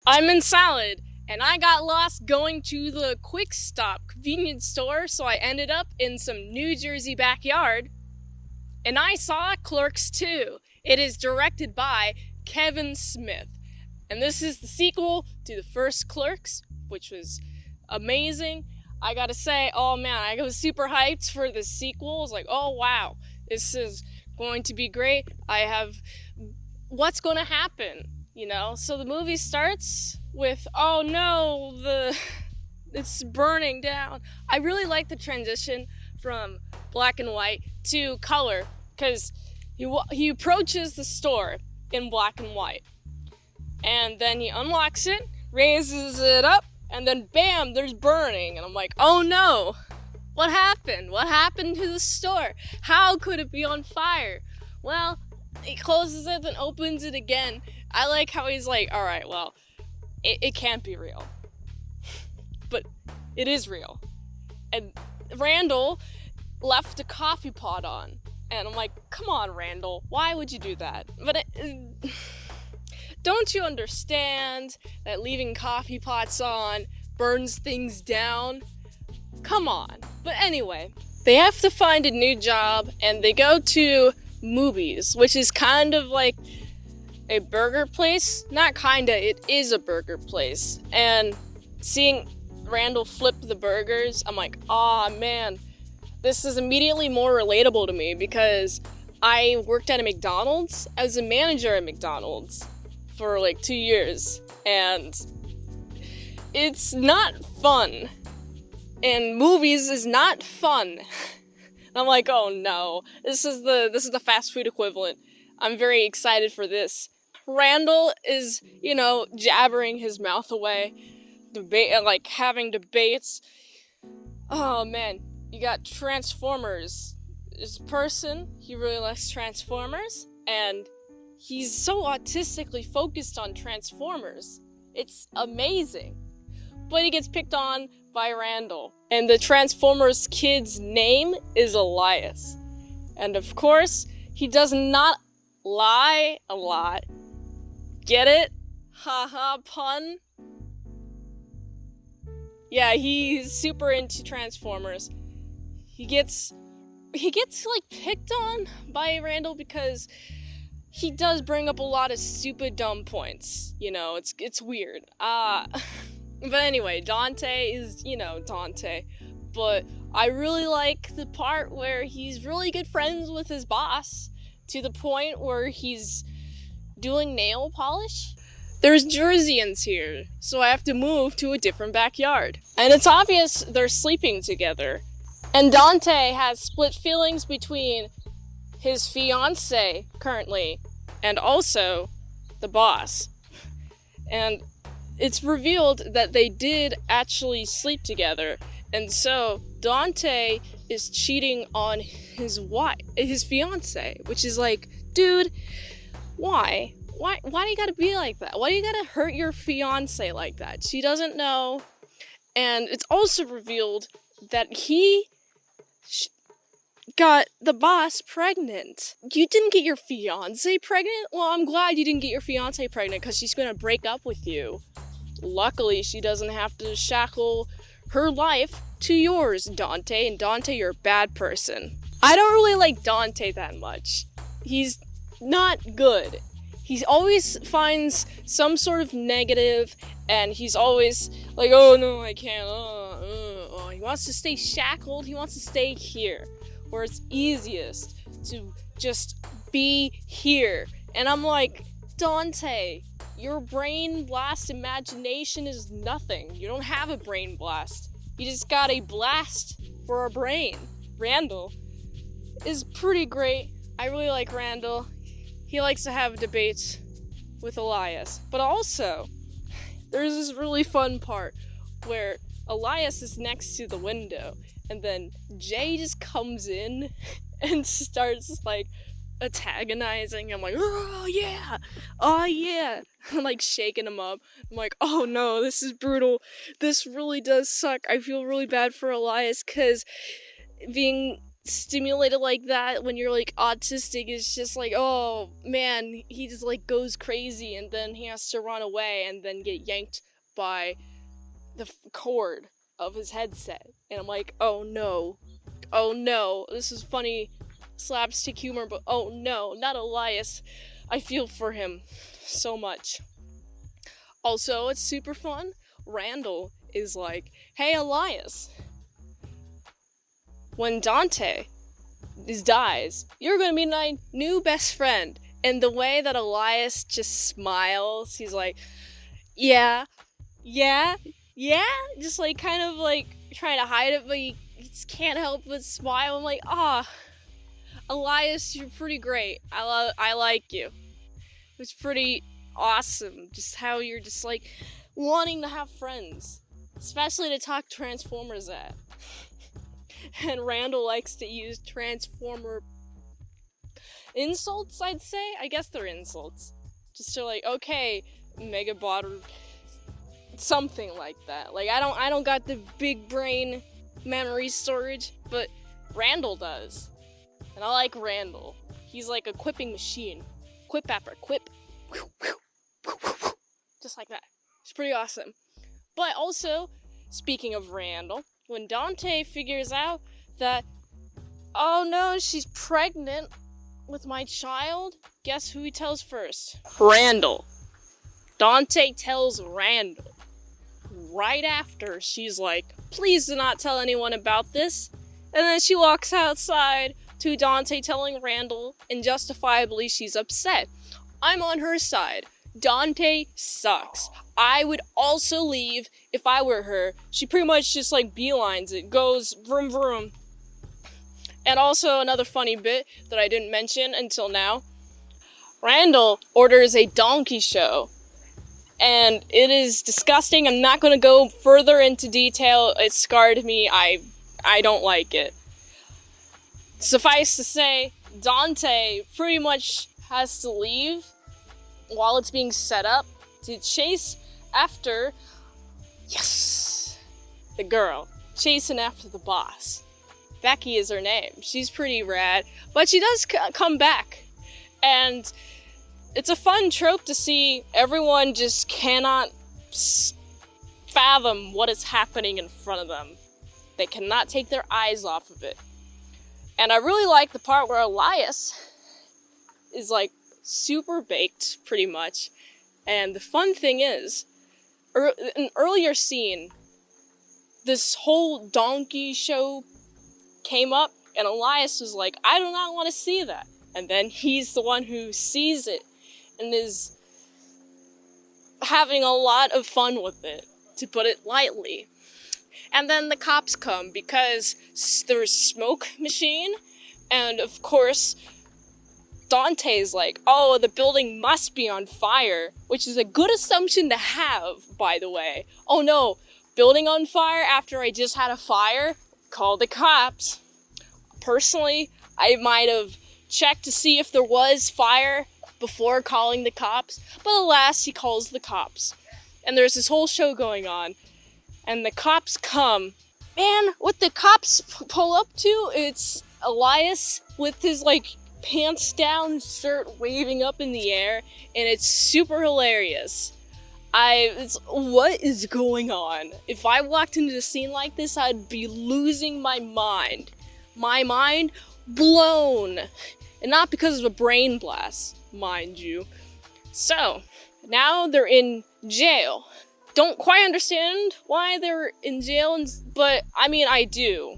I'm in salad, and I got lost going to the quick stop convenience store, so I ended up in some New Jersey backyard, and I saw Clerks II. It is directed by Kevin Smith, and this is the sequel to the first Clerks, which was amazing. I gotta say, oh man, I was super hyped for the sequel. I was like, oh wow, this is going to be great. What's gonna happen? So the movie starts with, oh no, it's burning down. I really like the transition from black and white to color, because he approaches the store in black and white, and then he unlocks it, raises it up, and then bam, there's burning, and I'm like, oh no, what happened? What happened to the store? How could it be on fire? Well, he closes it, then opens it again. I like how he's like, alright, well, it can't be real. But it is real. And Randall left a coffee pot on. And I'm like, come on, Randall, why would you do that? But don't you understand that leaving coffee pots on burns things down? Come on. But anyway, they have to find a new job, and they go to Movies, which is kind of like a burger place. Not kinda, it is a burger place. And seeing Randall flip the burgers, I'm like, aw man, this is immediately more relatable to me, because I worked at a McDonald's. I was a manager at McDonald's for like 2 years, and it's not fun. And Movies is not fun. I'm like, oh no, this is the fast food equivalent. I'm very excited for this. Randall is, jabbering his mouth away, having debates. Oh man, you got Transformers. This person, he really likes Transformers, and he's so autistically focused on Transformers. It's amazing. But he gets picked on by Randall. And the Transformers kid's name is Elias. And of course, he does not lie a lot. Get it? Haha, pun? Yeah, he's super into Transformers. He gets picked on by Randall because he does bring up a lot of stupid dumb points. It's weird. But anyway, Dante is, Dante. But I really like the part where he's really good friends with his boss, to the point where he's doing nail polish. There's Jerseyans here, so I have to move to a different backyard. And it's obvious they're sleeping together. And Dante has split feelings between his fiancée currently and also the boss. And it's revealed that they did actually sleep together, and so Dante is cheating on his fiancée, which is like, dude, why? Why do you gotta be like that? Why do you gotta hurt your fiancée like that? She doesn't know. And it's also revealed that he got the boss pregnant. You didn't get your fiancée pregnant? Well, I'm glad you didn't get your fiancée pregnant, because she's gonna break up with you. Luckily, she doesn't have to shackle her life to yours, Dante. And Dante, you're a bad person. I don't really like Dante that much. He's not good. He always finds some sort of negative, and he's always like, oh no, I can't. He wants to stay shackled. He wants to stay here, where it's easiest to just be here. And I'm like, Dante, your brain blast imagination is nothing. You don't have a brain blast. You just got a blast for a brain. Randall is pretty great. I really like Randall. He likes to have debates with Elias. But also, there's this really fun part where Elias is next to the window, and then Jay just comes in and starts antagonizing. I'm like, oh yeah, I'm like shaking him up. I'm like, oh no, this is brutal. This really does suck. I feel really bad for Elias, because being stimulated like that when you're like autistic. It's just like, oh man, he just like goes crazy and then he has to run away and then get yanked by the cord of his headset. And I'm like, oh no, this is funny slapstick humor, but oh no, not Elias. I feel for him so much. Also, it's super fun. Randall is like, hey Elias, when Dante dies, you're gonna be my new best friend. And the way that Elias just smiles, he's like, yeah, just like kind of like trying to hide it, but he just can't help but smile. I'm like, Elias, you're pretty great. I like you. It's pretty awesome just how you're just like wanting to have friends, especially to talk Transformers at. And Randall likes to use Transformer insults, I'd say. I guess they're insults. Just to like, okay, Megabot or something like that. Like I don't got the big brain memory storage, but Randall does. And I like Randall. He's like a quipping machine. Quip after quip. Just like that. It's pretty awesome. But also, speaking of Randall, when Dante figures out that, oh no, she's pregnant with my child, guess who he tells first? Randall. Dante tells Randall. Right after, she's like, please do not tell anyone about this. And then she walks outside to Dante telling Randall, and justifiably she's upset. I'm on her side. Dante sucks. I would also leave if I were her. She pretty much just like beelines it, goes vroom vroom. And also another funny bit that I didn't mention until now. Randall orders a donkey show. And it is disgusting. I'm not going to go further into detail. It scarred me. I don't like it. Suffice to say, Dante pretty much has to leave while it's being set up to chase after, yes, the girl, chasing after the boss. Becky is her name. She's pretty rad, but she does come back. And it's a fun trope to see. Everyone just cannot fathom what is happening in front of them. They cannot take their eyes off of it. And I really like the part where Elias is like super baked, pretty much. And the fun thing is, an earlier scene, this whole donkey show came up, and Elias was like, I do not want to see that. And then he's the one who sees it and is having a lot of fun with it, to put it lightly. And then the cops come because there's smoke machine, and of course Dante's like, oh, the building must be on fire, which is a good assumption to have, by the way. Oh no, building on fire after I just had a fire? Call the cops. Personally, I might have checked to see if there was fire before calling the cops, but alas, he calls the cops. And there's this whole show going on, and the cops come. Man, what the cops pull up to, it's Elias with his, like, pants down shirt waving up in the air, and it's super hilarious. What is going on? If I walked into a scene like this, I'd be losing my mind. My mind blown. And not because of a brain blast, mind you. So, now they're in jail. Don't quite understand why they're in jail, but I mean, I do.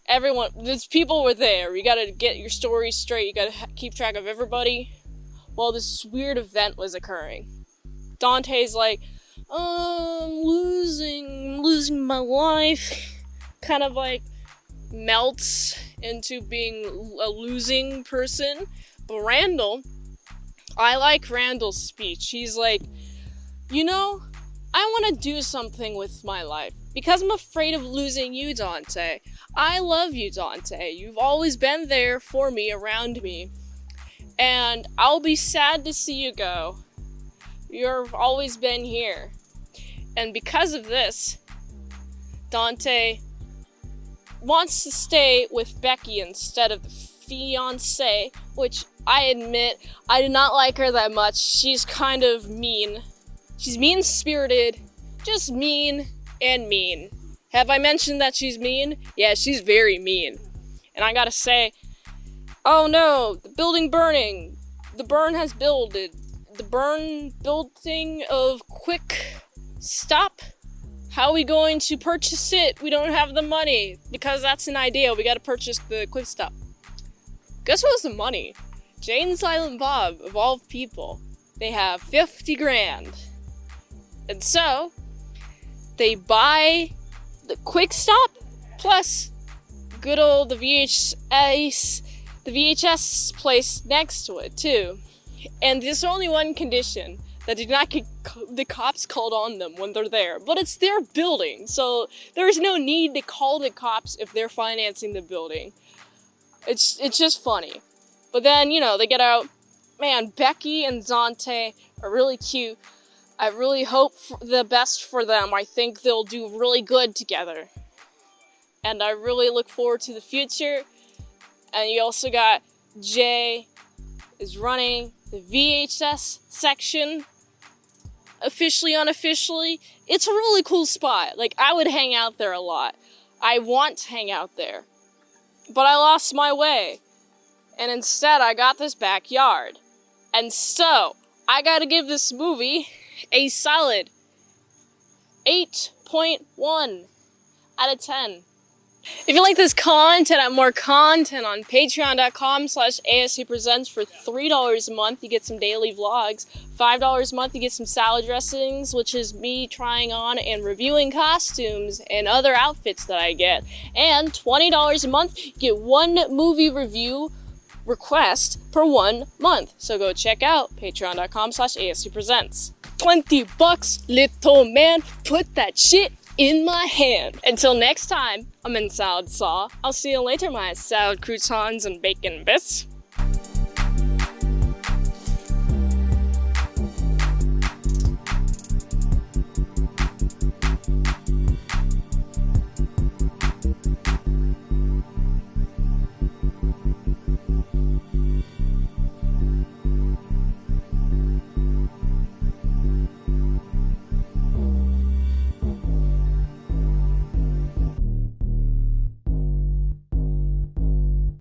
There's people were there. You gotta get your story straight. You gotta keep track of everybody. Well, this weird event was occurring. Dante's like, I'm losing my life. Kind of like melts into being a losing person. But Randall, I like Randall's speech. He's like, you know, I want to do something with my life because I'm afraid of losing you, Dante. I love you, Dante. You've always been there for me, around me. And I'll be sad to see you go. You've always been here. And because of this, Dante wants to stay with Becky instead of the fiance, which I admit I did not like her that much. She's kind of mean. She's mean-spirited, just mean and mean. Have I mentioned that she's mean? Yeah, she's very mean. And I gotta say, oh no, the building burning. The burn has builded. The burn building of quick stop. How are we going to purchase it? We don't have the money. Because that's an idea. We gotta purchase the quick stop. Guess what was the money? Jane and Silent Bob, of all people. They have 50 grand. And so, they buy the quick stop plus good old the VHS place next to it too. And there's only one condition, that did not get the cops called on them when they're there. But it's their building, so there's no need to call the cops if they're financing the building. It's just funny. But then, you know, they get out. Man, Becky and Zante are really cute. I really hope the best for them. I think they'll do really good together. And I really look forward to the future. And you also got Jay is running the VHS section. Officially, unofficially. It's a really cool spot. Like, I would hang out there a lot. I want to hang out there. But I lost my way. And instead, I got this backyard. And so, I gotta give this movie a solid 8.1 out of 10. If you like this content, I have more content on patreon.com/ASEPresents for $3 a month. You get some daily vlogs. $5 a month, you get some salad dressings, which is me trying on and reviewing costumes and other outfits that I get. And $20 a month, you get one movie review request per 1 month. So go check out patreon.com/ASEPresents. $20, little man, put that shit in my hand. Until next time, I'm in Salad Saw. I'll see you later, my salad croutons and bacon bits.